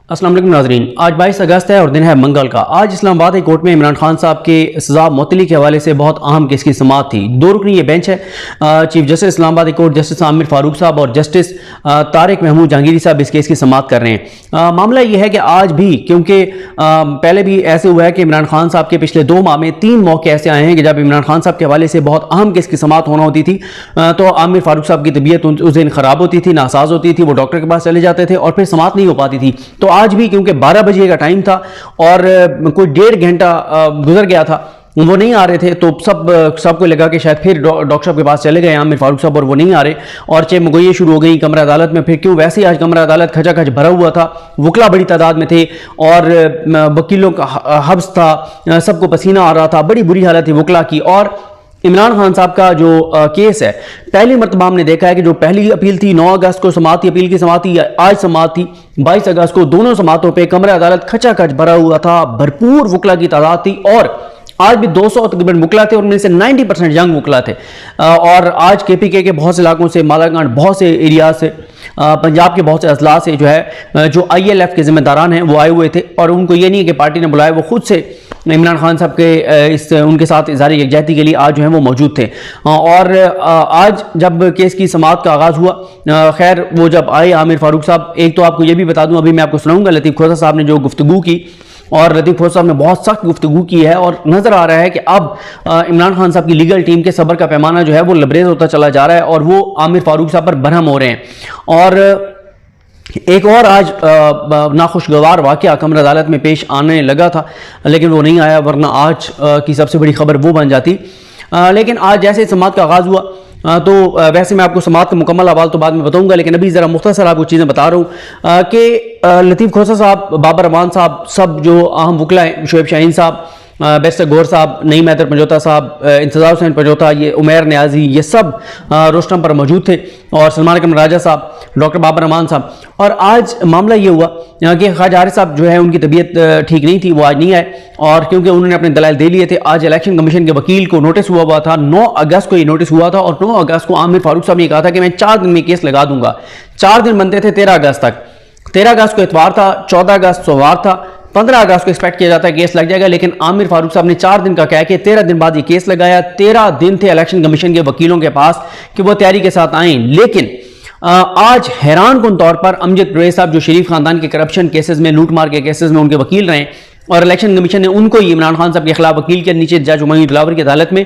अस्सलाम वालेकुम नाज़रीन, आज 22 अगस्त है और दिन है मंगल का। आज इस्लामाबाद हाई कोर्ट में इमरान खान साहब के सज़ा मुअत्तली के हवाले से बहुत अहम केस की समाअत थी। दो रुकनी ये बेंच है, chief justice Islamabad high court justice Aamir Farooq साहब और जस्टिस तारिक महमूद जहांगीरी साहब इस केस की समाअत कर रहे हैं। मामला ये है कि आज भी, क्योंकि पहले भी ऐसे हुआ है कि इमरान खान साहब के पिछले 2 माह में 3 मौके ऐसे आए हैं कि जब इमरान खान साहब के हवाले से बहुत अहम केस की समाअत होना होती थी तो आमिर फारूक साहब की तबीयत उस दिन ख़राब होती थी, नासाज होती थी, वो डॉक्टर के पास चले जाते थे और फिर समाअत नहीं हो पाती थी। तो आज भी क्योंकि 12 बजे का टाइम था और कोई 1.5 घंटा गुजर गया था, वो नहीं आ रहे थे, तो सबको लगा कि शायद फिर डॉक्टर साहब के पास चले गए आमिर फारूक साहब और वो नहीं आ रहे और चेमगोई शुरू हो गई कमरा अदालत में। फिर क्यों, वैसे ही आज कमरा अदालत खचाखच भरा हुआ था, वकला बड़ी तादाद में थे और वकीलों का हब्स था, सबको पसीना आ रहा था, बड़ी बुरी हालत थी वकला की। और इमरान खान साहब का जो केस है, पहली मरतबा हमने देखा है कि जो पहली अपील थी 9 अगस्त को समाअत थी, अपील की समाअत थी, आज समाअत थी 22 अगस्त को। दोनों समाअतों पे कमरा अदालत खचाखच भरा हुआ था, भरपूर वकला की तादाद थी और आज भी 200 तकरीबन वकला थे और उनमें से 90% यंग वकला थे। और आज KPK के बहुत से इलाकों से, मालागांड बहुत से एरिया से, पंजाब के बहुत से अजला से जो है जो ILF के जिम्मेदारान हैं वो आए हुए थे और उनको ये नहीं है कि पार्टी ने बुलाया, वो खुद से इमरान खान साहब के उनके साथ इज़हार यकजहती के लिए आज जो है वो मौजूद थे। और आज जब केस की समाअत का आगाज़ हुआ, खैर वो जब आए आमिर फारूक साहब, एक तो आपको ये भी बता दूं, अभी मैं आपको सुनाऊंगा लतीफ़ खोसा साहब ने जो गुफ्तगू की, और लतीफ़ खोसा साहब ने बहुत सख्त गुफ्तगू की है और नज़र आ रहा है कि अब इमरान खान साहब की लीगल टीम के सब्र का पैमाना जो है वो लबरेज होता चला जा रहा है और वो आमिर फारूक साहब पर बरहम हो रहे हैं। और एक और आज नाखुशगवार वाक़या कमरा अदालत में पेश आने लगा था लेकिन वो नहीं आया, वरना आज की सबसे बड़ी खबर वो बन जाती। लेकिन आज जैसे समाअत का आगाज़ हुआ तो वैसे मैं आपको समाअत का मुकम्मल अहवाल तो बाद में बताऊंगा, लेकिन अभी ज़रा मुख्तसर आपको चीज़ें बता रहा हूँ कि लतीफ़ खोसा साहब, बाबर रहमान साहब, सब जो अहम वकला हैं, शोएब शाहीन साहब, बैरिस्टर गौहर साहब, नईम हैदर पंजोता साहब, इंतज़ार हुसैन पंजोता, ये उमैर न्याजी, ये सब रोस्टम पर मौजूद थे, और सलमान अकरम राजा साहब, डॉक्टर बाबर रहमान साहब। और आज मामला ये हुआ कि ख्वाजा आरिफ साहब जो है उनकी तबीयत ठीक नहीं थी, वो आज नहीं आए और क्योंकि उन्होंने अपने दलाइल दे लिए थे। आज इलेक्शन कमीशन के वकील को नोटिस हुआ था, 9 अगस्त को ये नोटिस हुआ था और 9 अगस्त को आमिर फारूक साहब ने कहा था कि मैं 4 दिन में केस लगा दूंगा। 4 दिन बनते थे 13 अगस्त तक, 13 अगस्त को इतवार था, 14 अगस्त सोमवार था, 15 अगस्त को एक्सपेक्ट किया जाता है केस लग जाएगा, लेकिन आमिर फारूक साहब ने 4 दिन का कह के 13 दिन बाद ये केस लगाया। 13 दिन थे इलेक्शन कमीशन के वकीलों के पास कि वो तैयारी के साथ आए। लेकिन आज हैरान कुन तौर पर अमजद परवेज साहब, जो शरीफ खानदान के करप्शन केसेस में, लूट मार के केसेस में उनके वकील रहे, और इलेक्शन कमीशन ने उनको ही इमरान खान साहब के खिलाफ वकील के नीचे जज हुमायूं दिलावर की अदालत में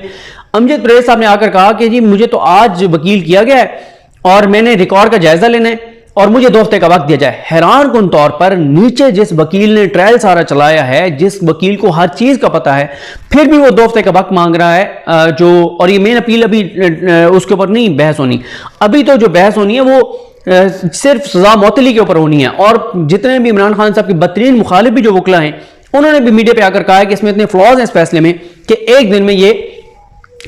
अमजद परवेज साहब ने आकर कहा कि जी मुझे तो आज वकील किया गया है और मैंने रिकॉर्ड का जायजा लेना है और मुझे 2 हफ्ते का वक्त दिया जाए। हैरान कुन तौर पर नीचे जिस वकील ने ट्रायल सारा चलाया है, जिस वकील को हर चीज का पता है, फिर भी वो 2 हफ्ते का वक्त मांग रहा है। और ये मेन अपील अभी उसके ऊपर नहीं बहस होनी, अभी तो जो बहस होनी है वो सिर्फ सजा मुअत्तली के ऊपर होनी है। और जितने भी इमरान खान साहब के बदतरीन मुखालिफ भी जो वकला हैं, उन्होंने भी मीडिया पे आकर कहा है कि इसमें इतने फ्लॉज हैं इस फैसले में कि 1 दिन में ये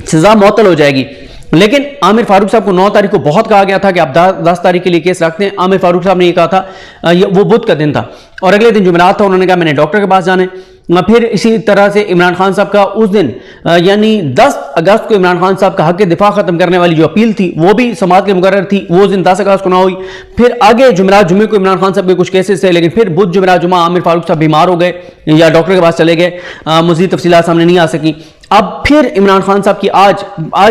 सजा मुअत्तल हो जाएगी। लेकिन आमिर फारूक साहब को 9 तारीख को बहुत कहा गया था कि आप 10 तारीख के लिए केस रखते हैं। आमिर फारूक साहब ने ये कहा था, वो बुध का दिन था और अगले दिन जुमेरात था, उन्होंने कहा मैंने डॉक्टर के पास जाना है। फिर इसी तरह से इमरान खान साहब का उस दिन यानी 10 अगस्त को इमरान खान साहब का हक दिफा खत्म करने वाली जो अपील थी वो भी समाअत के मुकर्रर थी, वो दिन 10 अगस्त को ना हुई। फिर आगे जुमेरात जुमे को इमरान खान साहब के कुछ केसेस थे, लेकिन फिर बुध जुमेरात जुमा आमिर फारूक साहब बीमार हो गए या डॉक्टर के पास चले गए, मज़ीद तफसीलात सामने नहीं आ सकी। अब फिर इमरान खान साहब की आज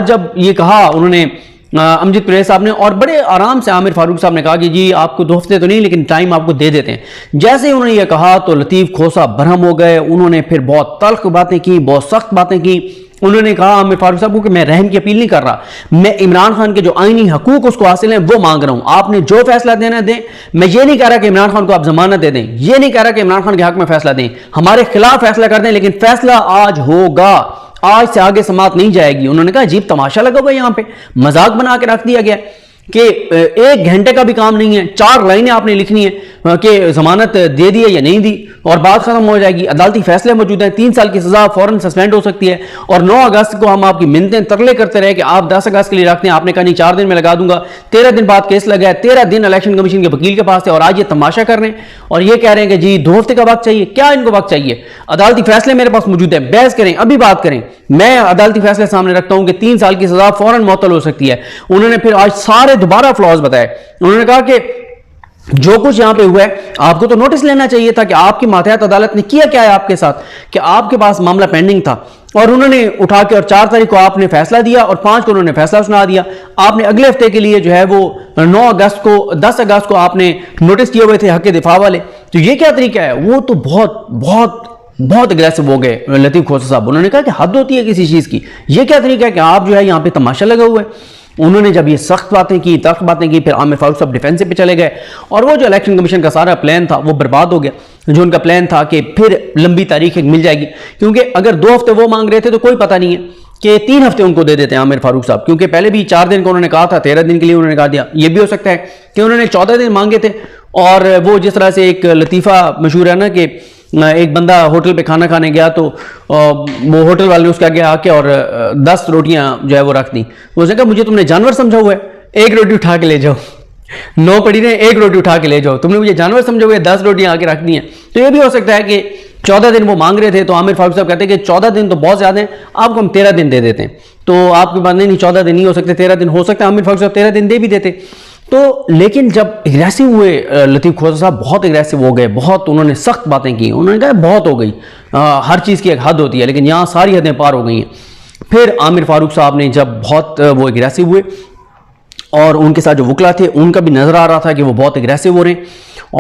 जब ये कहा उन्होंने अमजद परवेज साहब ने, और बड़े आराम से आमिर फारूक साहब ने कहा कि जी आपको 2 हफ्ते तो नहीं लेकिन टाइम आपको दे देते हैं। जैसे ही उन्होंने ये कहा तो लतीफ़ खोसा बरहम हो गए। उन्होंने फिर बहुत तल्ख बातें की, बहुत सख्त बातें की। उन्होंने कहा आमिर फारूक साहब को कि मैं रहम की अपील नहीं कर रहा, मैं इमरान खान के जो आईनी हकूक उसको हासिल हैं वो मांग रहा हूं, आपने जो फैसला देना दें। मैं ये नहीं कह रहा कि इमरान खान को आप जमानत दे दें, ये नहीं कह रहा कि इमरान खान के हक में फैसला दें, हमारे खिलाफ फैसला कर दें, लेकिन फैसला आज होगा, आज से आगे समाअत नहीं जाएगी। उन्होंने कहा अजीब तमाशा लगा हुआ, यहां पे मजाक बना के रख दिया गया कि 1 घंटे का भी काम नहीं है, 4 लाइनें आपने लिखनी है कि जमानत दे दी है या नहीं दी और बात खत्म हो जाएगी। अदालती फैसले मौजूद हैं, 3 साल की सजा फौरन सस्पेंड हो सकती है। और 9 अगस्त को हम आपकी मिन्नतें तरले करते रहे कि आप 10 अगस्त के लिए रखते हैं, आपने कहा नहीं 4 दिन में लगा दूंगा। 13 दिन बाद केस लगा है, 13 दिन इलेक्शन कमीशन के वकील के पास है और आज ये तमाशा कर रहे हैं और ये कह रहे हैं कि जी 2 हफ्ते का वक्त चाहिए। क्या इनको वक्त चाहिए? अदालती फैसले मेरे पास मौजूद है, बहस करें, अभी बात करें। मैं अदालती फैसले सामने रखता हूं कि 3 साल की सजा फौरन मुअत्तल हो सकती है। उन्होंने फिर आज सारे दोबारा फ्लॉज बताए। उन्होंने कहा कि जो कुछ यहां पे हुआ है आपको तो नोटिस लेना चाहिए था कि आपकी मातहत अदालत ने किया क्या है आपके साथ, कि आपके पास मामला पेंडिंग था और उन्होंने उठा के और 4 तारीख को आपने फैसला दिया और 5 को उन्होंने फैसला सुना दिया। आपने अगले हफ्ते के लिए जो है वो 9 अगस्त को 10 अगस्त को आपने नोटिस किए हुए थे हक दिफा वाले। तो ये क्या तरीका है? वो तो बहुत बहुत बहुत अग्रेसिव हो गए लतीफ़ खोसा साहब। उन्होंने कहा कि हद होती है किसी चीज़ की, ये क्या तरीका है कि आप जो है यहाँ पे तमाशा लगा हुआ है। उन्होंने जब ये सख्त बातें की, तख्त बातें की, फिर आमिर फारूक साहब डिफेंसिव पे चले गए और वो जो इलेक्शन कमीशन का सारा प्लान था वो बर्बाद हो गया। जो उनका प्लान था कि फिर लंबी तारीख मिल जाएगी, क्योंकि अगर 2 हफ्ते वो मांग रहे थे तो कोई पता नहीं है कि 3 हफ्ते उनको दे देते हैं आमिर फारूक साहब, क्योंकि पहले भी 4 दिन का उन्होंने कहा था, 13 दिन के लिए उन्होंने कहा दिया। ये भी हो सकता है कि उन्होंने 14 दिन मांगे थे और वो जिस तरह से एक लतीफ़ा मशहूर है ना कि एक बंदा होटल पे खाना खाने गया तो वो होटल वाले ने उसके आगे आके और 10 रोटियां जो है वो रख दी। उसने कहा मुझे तुमने जानवर समझा हुआ है, 1 रोटी उठा के ले जाओ। 9 पड़ी ने 1 रोटी उठा के ले जाओ, तुमने मुझे जानवर समझा हुआ है, 10 रोटियां आके रख दी हैं। तो ये भी हो सकता है कि 14 दिन वो मांग रहे थे तो आमिर फारूक साहब कहते हैं कि 14 दिन तो बहुत ज्यादा हैं, आपको हम 13 दिन दे देते हैं। तो आपके पास नहीं 14 दिन नहीं हो सकते, 13 दिन हो सकता है, आमिर फारूक साहब 13 दिन दे भी देते। तो लेकिन जब एग्रेसिव हुए लतीफ़ खोसा साहब, बहुत एग्रेसिव हो गए, बहुत उन्होंने सख्त बातें की। उन्होंने कहा बहुत हो गई, हर चीज़ की एक हद होती है, लेकिन यहाँ सारी हदें पार हो गई हैं। फिर आमिर फारूक साहब ने जब बहुत वो एग्रेसिव हुए और उनके साथ जो वकला थे उनका भी नज़र आ रहा था कि वो बहुत एग्रेसिव हो रहे हैं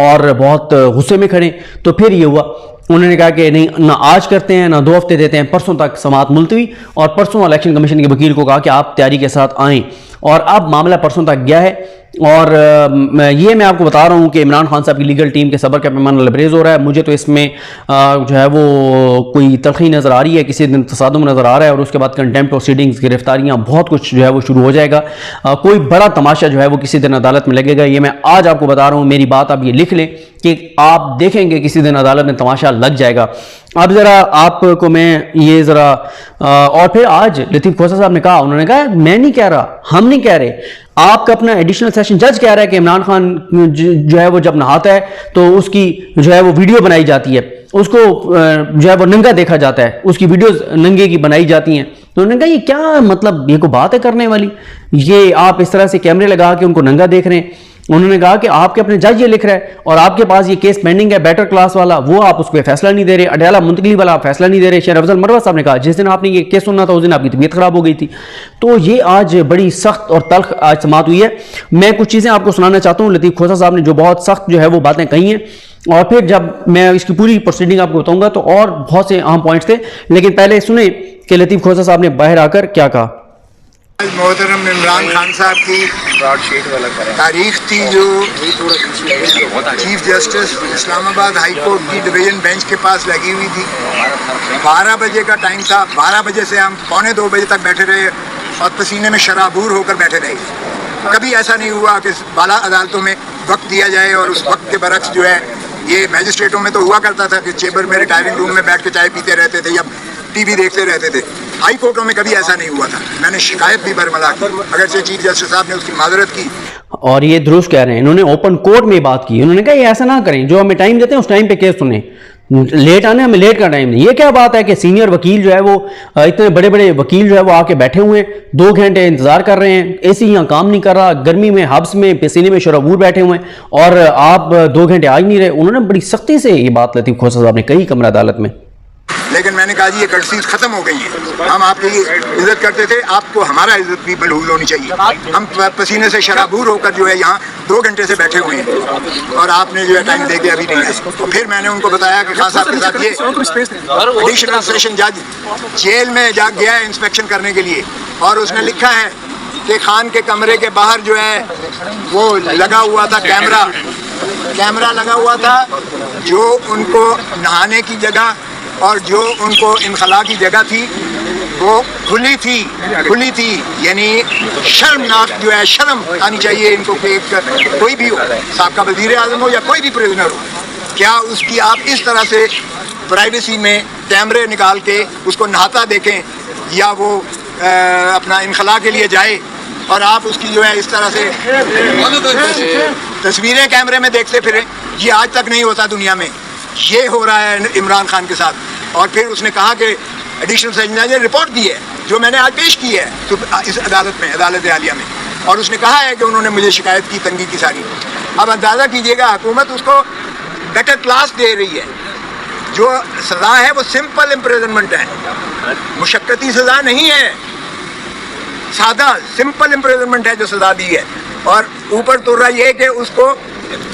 और बहुत गुस्से में खड़े, तो फिर ये हुआ उन्होंने कहा कि नहीं, ना आज करते हैं ना 2 हफ्ते देते हैं, परसों तक समाअत मुलतवी। और परसों इलेक्शन कमीशन के वकील को कहा कि आप तैयारी के साथ आएँ, और अब मामला परसों तक गया है। और ये मैं आपको बता रहा हूँ कि इमरान खान साहब की लीगल टीम के सब्र का पैमाना लबरेज हो रहा है। मुझे तो इसमें जो है वो कोई तलखी नज़र आ रही है, किसी दिन तसादुम नज़र आ रहा है और उसके बाद कंटेम्प्ट प्रोसीडिंग्स, गिरफ्तारियाँ, बहुत कुछ जो है वो शुरू हो जाएगा। कोई बड़ा तमाशा जो है वो किसी दिन अदालत में लगेगा। ये मैं आज आपको बता रहा हूँ, मेरी बात आप ये लिख लें कि आप देखेंगे किसी दिन अदालत में तमाशा लग जाएगा। अब ज़रा आपको मैं ये ज़रा और फिर आज लतीफ़ खोसा साहब ने कहा, उन्होंने कहा मैं नहीं कह रहा, हम नहीं कह रहे, आपका अपना एडिशनल सेशन जज कह रहा है कि इमरान खान जो है वो जब नहाता है तो उसकी जो है वो वीडियो बनाई जाती है, उसको जो है वो नंगा देखा जाता है, उसकी वीडियोस नंगे की बनाई जाती हैं। तो उन्होंने कहा ये क्या मतलब, ये को बात है करने वाली, ये आप इस तरह से कैमरे लगा के उनको नंगा देख रहे हैं। उन्होंने कहा कि आपके अपने जज ये लिख रहा है और आपके पास ये केस पेंडिंग है बेटर क्लास वाला, वो आप उस पर फैसला नहीं दे रहे, अडयाला मुंतकली वाला आप फैसला नहीं दे रहे। शेर अफजल मरवा साहब ने कहा जिस दिन आपने ये केस सुनना था उस दिन आपकी तबीयत खराब हो गई थी। तो ये आज बड़ी सख्त और तल्ख आज समाअत हुई है। मैं कुछ चीज़ें आपको सुनाना चाहता हूँ लतीफ़ खोसा साहब ने जो बहुत सख्त जो है वो बातें कही हैं, और फिर जब मैं इसकी पूरी प्रोसीडिंग आपको बताऊंगा तो और बहुत से अहम पॉइंट्स थे, लेकिन पहले सुने कि लतीफ़ खोसा साहब ने बाहर आकर क्या कहा। मोहतरम इमरान खान साहब की तारीख थी जो chief justice Islamabad high court की डिवीजन बेंच के पास लगी हुई थी। 12 बजे का टाइम था, 12 बजे से हम 1:45 बजे तक बैठे रहे और पसीने में शराबूर होकर बैठे रहे। कभी ऐसा नहीं हुआ कि बाला अदालतों में वक्त दिया जाए, और उस वक्त के बरक्स जो है ये मैजिस्ट्रेटों में तो हुआ करता था कि चेंबर में रिटायरिंग रूम में बैठ के चाय पीते रहते थे या टीवी देखते रहते थे। हाई कोर्टों में कभी ऐसा नहीं हुआ था। मैंने शिकायत भी बरमला की, अगर से चीफ जस्टिस साहब ने उसकी माजरत की। और ये दुरुस्त कह रहे हैं, इन्होंने ओपन कोर्ट में बात की। उन्होंने कहा ये ऐसा ना करें, जो हमें टाइम देते हैं उस टाइम पे केस सुने, लेट आने हमें लेट का टाइम नहीं। ये क्या बात है कि सीनियर वकील जो है वो इतने बड़े बड़े वकील जो है वो आके बैठे हुए हैं, 2 घंटे इंतजार कर रहे हैं, एसी यहाँ काम नहीं कर रहा, गर्मी में हब्स में पसीने में शराबूर बैठे हुए हैं और आप 2 घंटे आ ही नहीं रहे। उन्होंने बड़ी सख्ती से ये बात लतीफ़ खोसा साहब ने कही कमरा अदालत में। लेकिन मैंने कहा जी ये कर्टसीज खत्म हो गई है, हम आपकी इज्जत करते थे, आपको हमारा इज्जत भी बलूल होनी चाहिए। हम पसीने से शराबूर होकर जो है यहाँ 2 घंटे से बैठे हुए हैं और आपने जो है टाइम दे के अभी नहीं है। तो फिर मैंने उनको बताया कि खान साहब के साथ ये एडिशनल सेशन जज जेल में जा गया है इंस्पेक्शन करने के लिए, और उसने लिखा है कि खान के कमरे के बाहर जो है वो लगा हुआ था कैमरा लगा हुआ था, जो उनको नहाने की जगह और जो उनको इनखला की जगह थी वो खुली थी। यानी शर्मनाक जो है, शर्म आनी चाहिए इनको कि कोई भी हो, साबका वज़ीर आज़म हो या कोई भी प्रिजनर हो, क्या उसकी आप इस तरह से प्राइवेसी में कैमरे निकाल के उसको नहाता देखें या वो अपना इनखला के लिए जाए और आप उसकी जो है इस तरह से तस्वीरें कैमरे में देखते फिरें। ये आज तक नहीं होता दुनिया में, ये हो रहा है इमरान खान के साथ। और फिर उसने कहा कि एडिशनल सेशन जज ने रिपोर्ट दी है जो मैंने आज पेश की है इस अदालत में, अदालत आलिया में, और उसने कहा है कि उन्होंने मुझे शिकायत की तंगी की सारी। अब अंदाज़ा कीजिएगा, हुकूमत उसको बेटर क्लास दे रही है। जो सज़ा है वो सिंपल इम्प्रिजनमेंट है, मुशक्कती सज़ा नहीं है, सादा सिंपल इम्प्रिजनमेंट है जो सज़ा दी है। और ऊपर तो रहा ये कि उसको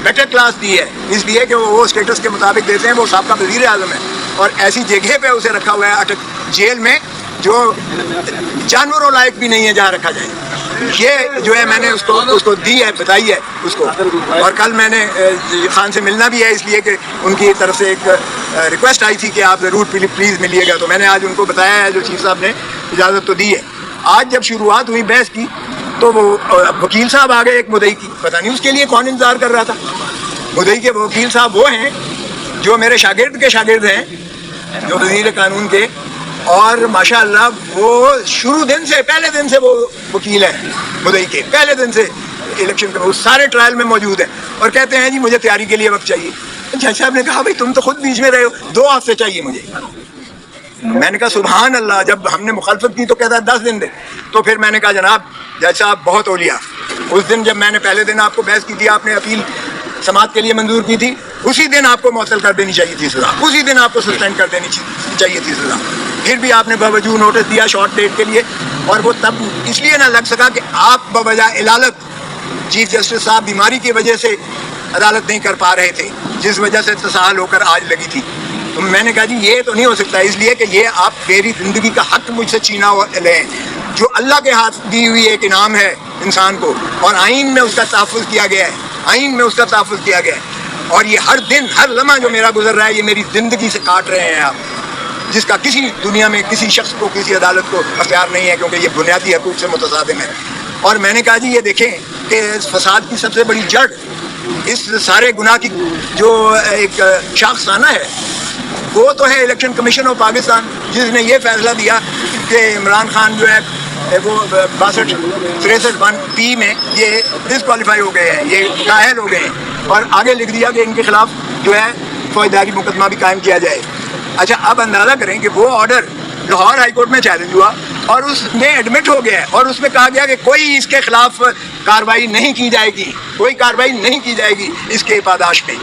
बेटर क्लास दी है, इसलिए कि वो स्टेटस के मुताबिक देते हैं। वो साबका वज़ीर आज़म है और ऐसी जगह पे उसे रखा हुआ है अटक जेल में जो जानवरों लायक भी नहीं है जहाँ रखा जाए। ये जो है मैंने उसको दी है, बताई है उसको। और कल मैंने खान से मिलना भी है, इसलिए कि उनकी तरफ से एक रिक्वेस्ट आई थी कि आप ज़रूर प्लीज़ मिलिएगा। तो मैंने आज उनको बताया है, जो चीफ साहब ने इजाज़त तो दी है। आज जब शुरुआत हुई बहस की तो वो वकील साहब आ गए एक मुद्दई की, पता नहीं उसके लिए कौन इंतज़ार कर रहा था। मुद्दई के वकील साहब वो हैं जो मेरे शागिर्द के शागिर्द हैं, जो वज़ीर कानून के, और माशाअल्लाह वो शुरू दिन से, पहले दिन से वो वकील हैं मुद्दई के, पहले दिन से इलेक्शन के वो सारे ट्रायल में मौजूद है। और कहते हैं जी मुझे तैयारी के लिए वक्त चाहिए। जज साहब ने कहा भाई तुम तो खुद बीच में रहे हो, 2 हफ्ते चाहिए मुझे। मैंने कहा सुभान अल्लाह। जब हमने मुखालफत की तो कहता है 10 दिन दे। तो फिर मैंने कहा जनाब जज साहब बहुत औलिया, उस दिन जब मैंने पहले दिन आपको बहस की थी, आपने अपील समाअत के लिए मंजूर की थी, उसी दिन आपको मुअत्तल कर देनी चाहिए थी सज़ा, उसी दिन आपको सस्पेंड कर देनी चाहिए थी सज़ा। फिर भी आपने बावजूद नोटिस दिया शॉर्ट डेट के लिए, और वो तब इसलिए ना लग सका कि आप बवजह इलालत चीफ जस्टिस साहब बीमारी की वजह से अदालत नहीं कर पा रहे थे, जिस वजह से तसाहल होकर आज लगी थी। तो मैंने कहा जी ये तो नहीं हो सकता, इसलिए कि ये आप मेरी ज़िंदगी का हक मुझसे छीना लें, जो अल्लाह के हाथ दी हुई एक इनाम है इंसान को, और आइन में उसका तहफ़्फ़ुज़ किया गया है, आइन में उसका तहफ़्फ़ुज़ किया गया है। और ये हर दिन हर लम्हा जो मेरा गुजर रहा है, ये मेरी ज़िंदगी से काट रहे हैं आप, जिसका किसी दुनिया में किसी शख्स को, किसी अदालत को अख्तियार नहीं है, क्योंकि ये बुनियादी हकूक़ से मुतसादिम है। और मैंने कहा जी ये देखें कि फसाद की सबसे बड़ी जड़, इस सारे गुनाह की जो एक शाखसाना है, वो तो है इलेक्शन कमीशन ऑफ पाकिस्तान, जिसने ये फैसला दिया कि इमरान खान जो है वो 62-63(1) में ये डिसक्वालीफाई हो गए हैं, ये कायल हो गए हैं। और आगे लिख दिया कि इनके खिलाफ जो है फौजदारी मुकदमा भी कायम किया जाए। अच्छा, अब अंदाज़ा करें कि वो ऑर्डर लाहौर हाई कोर्ट में चैलेंज हुआ और उसमें एडमिट हो गया है, और उसमें कहा गया कि कोई इसके खिलाफ कार्रवाई नहीं की जाएगी, कोई कार्रवाई नहीं की जाएगी इसके पादाश में।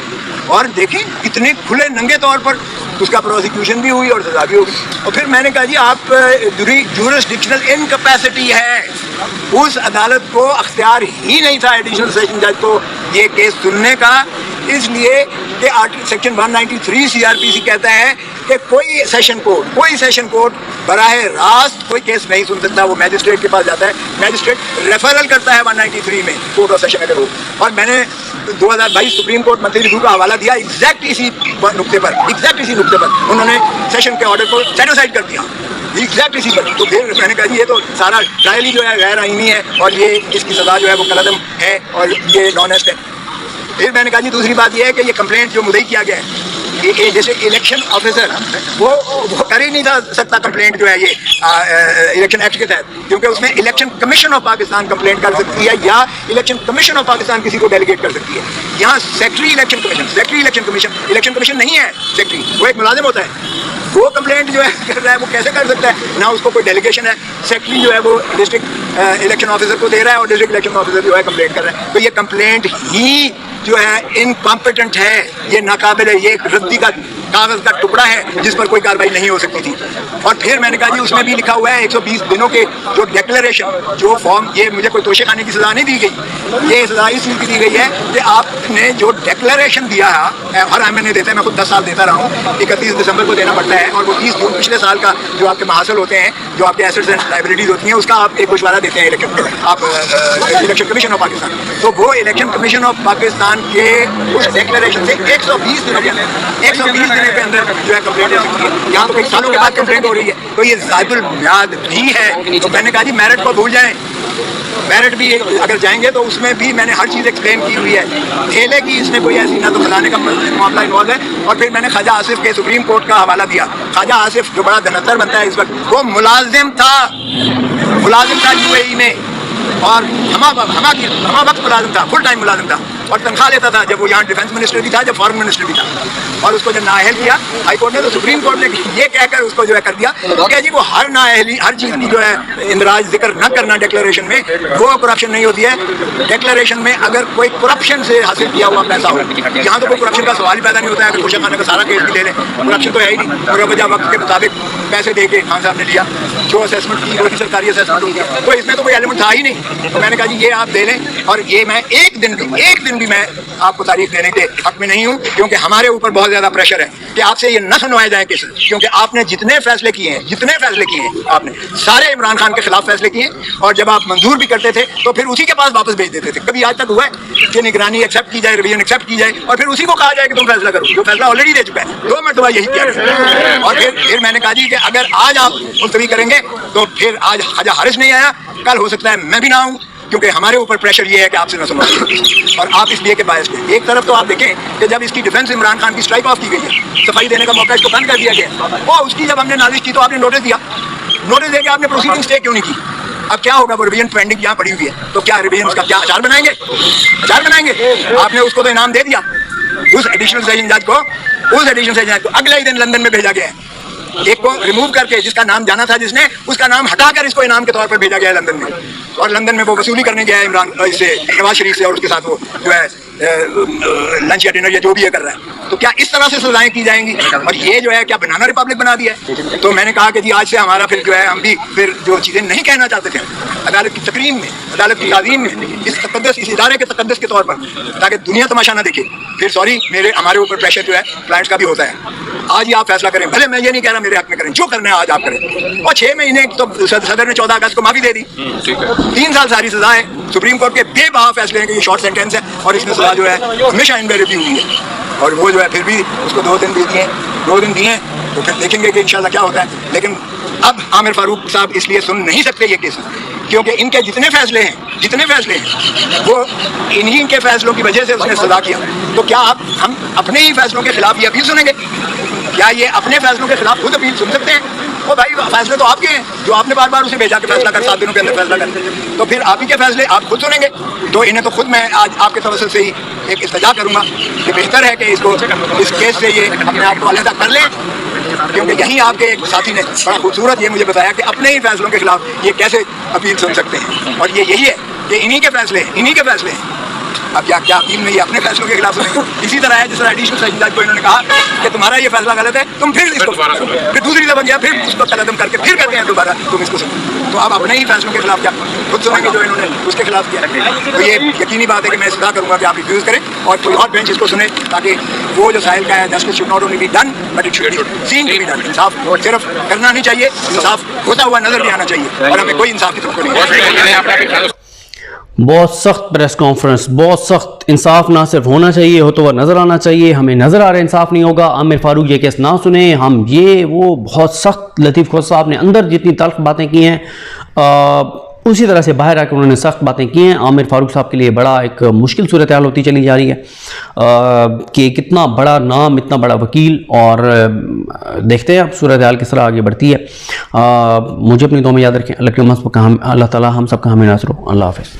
और देखें इतने खुले नंगे तौर पर उसका प्रोसिक्यूशन भी हुई और सजा भी होगी। और फिर मैंने कहा जी आप ज्यूरिसडिक्शनल इनकैपेसिटी है, उस अदालत को अख्तियार ही नहीं था एडिशनल सेशन जज को ये केस सुनने का, इसलिए कि सेक्शन 193 CRPC कहता है कि कोई सेशन कोर्ट बराह रास्त कोई केस नहीं सुन सकता, वो मैजिस्ट्रेट के पास जाता है, मैजिस्ट्रेट रेफरल करता है 193 में कोर्ट ऑफ सेशन अगर हो। और मैंने 2022 सुप्रीम कोर्ट मंथली रिव्यू का हवाला दिया, एग्जैक्ट इसी नुक्ते पर उन्होंने सेशन के ऑर्डर को सेटिस्फाइड कर दिया, एग्जैक्ट इसी पर। तो फिर मैंने कहा ये तो सारा ट्रायल ही जो है गैर आईनी है, और ये इसकी सज़ा जो है वो कलअदम है और ये नॉनेस्ट है। फिर मैंने कहा जी दूसरी बात यह है कि ये कंप्लेंट जो मुद्दई किया गया है, ये जैसे इलेक्शन ऑफिसर वो कर ही नहीं सकता कंप्लेंट जो है ये इलेक्शन एक्ट के तहत, क्योंकि उसमें election commission of Pakistan complaint कर सकती है या इलेक्शन कमीशन ऑफ पाकिस्तान किसी को डेलीगेट कर सकती है। यहाँ सेक्रेटरी इलेक्शन कमीशन नहीं है, सेक्रेटरी वो एक मुलाजिम होता है, वो कंप्लेंट जो है कर रहा है, वो कैसे कर सकता है? ना उसको कोई डेलीगेशन है, सेक्रेटरी जो है वो डिस्ट्रिक्ट इलेक्शन ऑफिसर को दे रहा है और डिस्ट्रिक्ट इलेक्शन ऑफिसर जो है कंप्लेंट कर रहा है। तो ये कंप्लेंट ही जो है इनकॉम्पिटेंट है, ये नाकाबिल है, ये एक रद्दी का कागज़ का टुकड़ा है जिस पर कोई कार्रवाई नहीं हो सकती थी। और फिर मैंने कहा जी उसमें भी लिखा हुआ है 120 दिनों के जो डिक्लेरेशन, जो फॉर्म, ये मुझे कोई तोशे खाने की सज़ा नहीं दी गई, ये सज़ा इसलिए की दी गई है कि आपने जो डिक्लेरेशन दिया है, हर महीने देता है, मैं खुद 10 साल देता रहा हूँ, 31 दिसंबर को देना पड़ता है, और वो 30 जून पिछले साल का जो आपके महासल होते हैं, जो आपके एसेट्स एंड लाइबिलिटीज़ होती हैं, उसका आप एक गोशवारा देते हैं इलेक्शन कमीशन ऑफ पाकिस्तान। तो वो इलेक्शन कमीशन ऑफ पाकिस्तान के उस डिक्लेरेशन से 120 दिनों के अंदर जो है कंप्लेंट हो सकती है। यहाँ तो कई सालों के बाद कंप्लेंट हो रही है, तो ये ज़ायदुल मियाद भी है। तो मैंने कहा जी मेरिट को भूल जाएं, मेरिट भी अगर जाएंगे तो उसमें भी मैंने हर चीज़ एक्सप्लेन की हुई है, खेले की इसमें कोई ऐसी ना तो खिलाने का मामला इन्वॉल्व है। और फिर मैंने ख्वाजा आसिफ के सुप्रीम कोर्ट का हवाला दिया। ख्वाजा आसिफ जो बड़ा धनत्तर बनता है इस वक्त, वो मुलाजिम था UAE में, और हमा वक्त मुलाजिम था, फुल टाइम मुलाजिम था। और तनख्वाह लेता था जब वो यहाँ डिफेंस मिनिस्टर भी था, जब फॉरेन मिनिस्टर भी था। और उसको जब नाअहल किया हाई कोर्ट ने, तो सुप्रीम कोर्ट ने ये कहकर उसको जो है कर दिया कि जी वो हर नाअहली, हर चीज़ की जो है इंदराज जिक्र न करना डिक्लेरेशन में, वो करप्शन नहीं होती है। डिक्लेरेशन में अगर कोई करप्शन से हासिल किया हुआ पैसा हो, यहाँ तो कोई करप्शन का सवाल ही पैदा नहीं होता है। अगर खुर्शीद खान का सारा केस भी ले लें, करप्शन तो है ही नहीं, और वजह वक्त के मुताबिक पैसे दे के खान साहब ने लिया, जो असेसमेंट की वही सरकारी असेसमेंट होगी, तो इसमें तो कोई एलिमेंट था ही नहीं। तो मैंने कहा जी ये आप दे लें, और ये मैं एक दिन भी मैं आपको तारीख देने के हक में नहीं हूँ, क्योंकि हमारे ऊपर बहुत ज़्यादा प्रेशर है कि आपसे ये न सुनवाए जाए केसेस, क्योंकि आपने जितने फैसले किए हैं आपने सारे इमरान खान के खिलाफ फैसले किए, और जब आप मंजूर भी करते थे तो फिर उसी के पास वापस भेज देते थे। कभी आज तक हुआ है कि निगरानी एक्सेप्ट की जाए, रिवीजन एक्सेप्ट की जाए, और फिर उसी को कहा जाए कि तुम फैसला करो, जो फैसला ऑलरेडी दे चुका है। 2 मरतबा यही किया, और फिर मैंने कहा जी कि अगर आज आप मुलतवी करेंगे तो फिर आज ख्वाजा हारिस नहीं आया, कल हो सकता है मैं भी ना आऊँ, क्योंकि हमारे ऊपर प्रेशर ये है कि आपसे न सुनो, और आप इसलिए के बायस थे। एक तरफ तो आप देखें कि जब इसकी डिफेंस इमरान खान की स्ट्राइक ऑफ की गई है, सफाई देने का मौका इसको बंद कर दिया गया, वो उसकी जब हमने नालिश की तो आपने नोटिस दिया, नोटिस दे के आपने प्रोसीडिंग स्टे क्यों नहीं की? अब क्या होगा, वो रिवीजन पेंडिंग यहाँ पड़ी हुई है, तो क्या रिवीजन का क्या अचार बनाएंगे? आपने उसको तो इनाम दे दिया, उस एडिशनल सेशन जज को अगले ही दिन लंदन में भेजा गया है। एक को रिमूव करके, जिसका नाम जाना था जिसने, उसका नाम हटाकर इसको इनाम के तौर पर भेजा गया है लंदन में, और लंदन में वो वसूली करने गया है इमरान इससे, नवाज शरीफ से, और उसके साथ वो जो है लंच या डिनर या जो भी ये कर रहा है। तो क्या इस तरह से सजाएं की जाएंगी? और ये जो है क्या बनाना रिपब्लिक बना दिया है? तो मैंने कहा कि जी आज से हमारा फिर जो है, हम भी फिर जो चीज़ें नहीं कहना चाहते थे अदालत की तकरीम में, अदालत की ताज़ीम में, इस इदारे के तकद्दुस के तौर पर, ताकि दुनिया तमाशा ना देखे, फिर सॉरी हमारे ऊपर प्रेशर जो है क्लाइंट्स का भी होता है। आज ही आप फैसला करें, भले मैं ये नहीं कह रहा मेरे हक में करें, जो करना है आज आप करें। और 6 महीने तो सदर ने 14 अगस्त को माफी दे दी, 3 साल सारी सजा है। सुप्रीम कोर्ट के बेबहा फैसले हैं कि ये शॉर्ट सेंटेंस है, और इसमें सजा जो है हमेशा इनवेरिएबल हुई है। और वो जो है फिर भी उसको 2 दिन दिए, तो फिर देखेंगे कि इंशाल्लाह क्या होता है। लेकिन अब आमिर फारूक साहब इसलिए सुन नहीं सकते ये केस, क्योंकि इनके जितने फैसले हैं वो इन्हीं के फैसलों की वजह से उसने सजा किया। तो क्या हम अपने ही फैसलों के खिलाफ ये अपील सुनेंगे? क्या ये अपने फैसलों के खिलाफ खुद अपील सुन सकते हैं? वो भाई फैसले तो आपके हैं, जो आपने बार बार उसे भेजा कि फैसला कर, 7 दिनों के अंदर फैसला कर, तो फिर आप ही के फैसले आप खुद सुनेंगे। तो इन्हें तो खुद मैं आज आपके तवज्जुह से ही एक इल्तिजा करूँगा कि बेहतर है कि इसको इस केस से ये अपने आप को अलहदा कर लें, क्योंकि यहीं आपके एक साथी ने बड़ा खूबसूरत ये मुझे बताया कि अपने ही फैसलों के खिलाफ ये कैसे अपील सुन सकते हैं। और ये यही है कि इन्हीं के फैसले हैं। अब क्या अपील में ये अपने फैसलों के खिलाफ सुनेंगे? इसी तरह है जिस तरह एडिशनल सेशन जज को इन्होंने कहा कि तुम्हारा ये फैसला गलत है, तुम फिर इसको फिर दूसरी दफा गया, फिर उसको कदम करके फिर कहते हैं दोबारा तुम इसको सुनो। तो आप अपने ही फैसलों के खिलाफ क्या खुद सुनेंगे जो इन्होंने उसके खिलाफ किया? तो ये यकीनी बात है कि मैं सलाह करूँगा कि आप रिफ्यूज करें और कोई और बेंच इसको सुने, ताकि वो जो साहिल का है, justice should not only be done but it should be seen to be done. इंसाफ सिर्फ करना नहीं चाहिए, इंसाफ होता हुआ नजर भी आना चाहिए, और हमें कोई इंसाफ की तरफ नहीं। बहुत सख्त प्रेस कॉन्फ्रेंस, बहुत सख्त। इंसाफ ना सिर्फ होना चाहिए, हो तो वह नज़र आना चाहिए। हमें नज़र आ रहा है इंसाफ नहीं होगा। आमिर फारूक ये केस ना सुने, हम ये वो बहुत सख्त। लतीफ़ खोसा साहब ने अंदर जितनी तल्ख बातें की हैं उसी तरह से बाहर आकर उन्होंने सख्त बातें की हैं। आमिर फारूक साहब के लिए बड़ा एक मुश्किल सूरत हाल होती चली जा रही है कि कितना बड़ा नाम, इतना बड़ा वकील, और देखते हैं अब सूरत हाल किस तरह आगे बढ़ती है। मुझे अपनी दुआ में याद रखें। अल्लाह ताला हम सबका हमें नाज़र हो। अल्लाह हाफ़िज़।